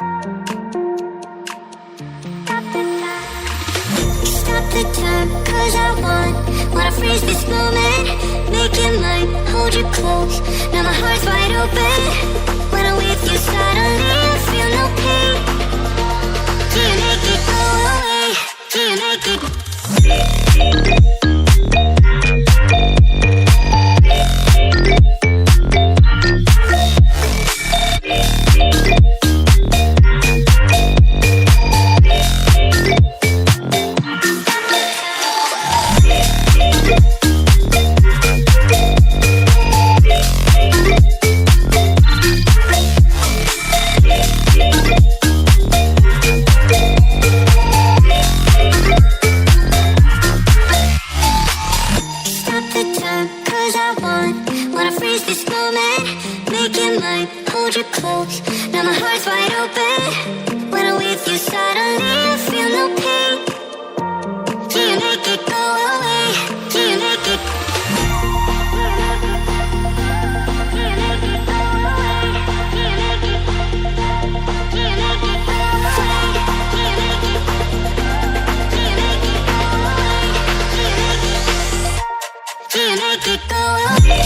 Stop the time, 'cause I wanna freeze this moment. Make it mine, hold you close. Now my heart's wide open. When I'm with you, suddenly I feel no pain. Can't make it go away. Can't make it. Wanna freeze this moment, make it mine, hold you close. Now my heart's wide open. When I'm with you, suddenly I feel no pain. Can't make it go away. Can't make it. Can't make it go away. Can't make it. Can't make it go away. Can't make it. Can't make it go away. Can't make it go away.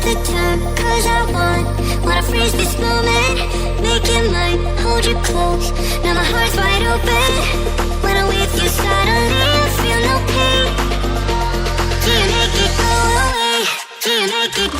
The time, 'cause I wanna freeze this moment, make it mine, hold you close. Now my heart's wide open. When I'm with you, suddenly I feel no pain. Can't make it go away. Can't make it.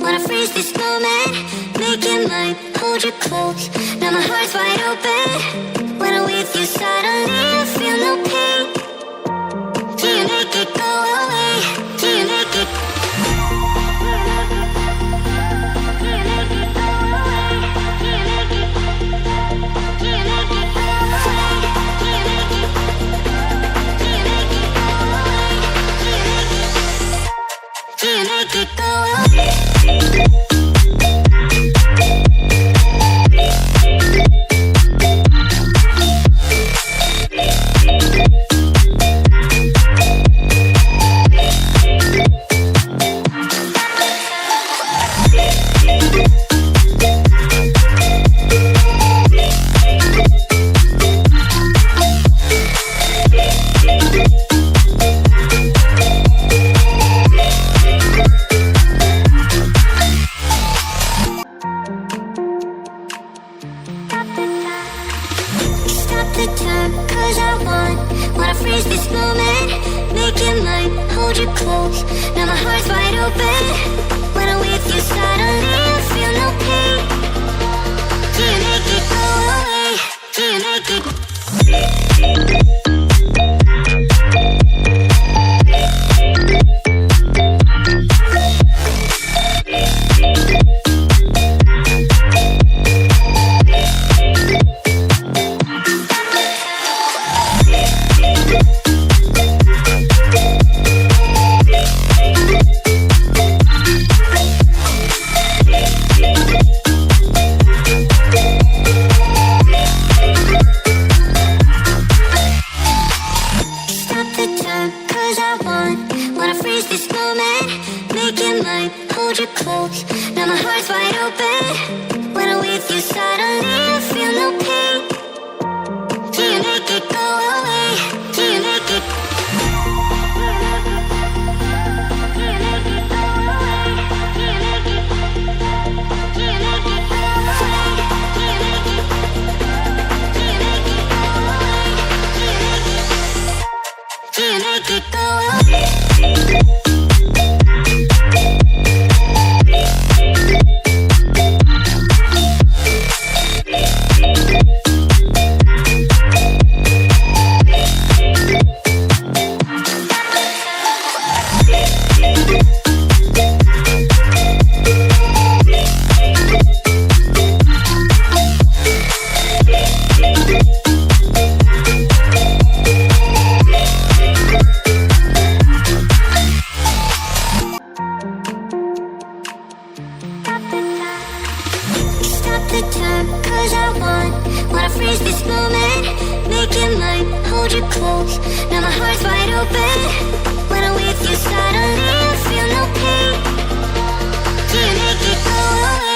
Wanna freeze this moment, make it mine, hold you close. Now my heart's wide open. When I'm with you, suddenly I feel no pain. Can't make it go away. Can't make it. Can't make it go away. Can't make it. Can't make it go away. Can't make it. Can't make it go away. Can't make it go away. The time, 'cause I wanna freeze this moment, make it mine, hold you close. Now my heart's wide open. When I'm with you, suddenly I feel no pain. Can't make it go away. Can't make it. hold you close. Now my heart's wide open. When I'm with you, suddenly I feel no pain. Can't make it go away. Can't make it. open. When I'm with you, suddenly I feel no pain. Do you make it go away?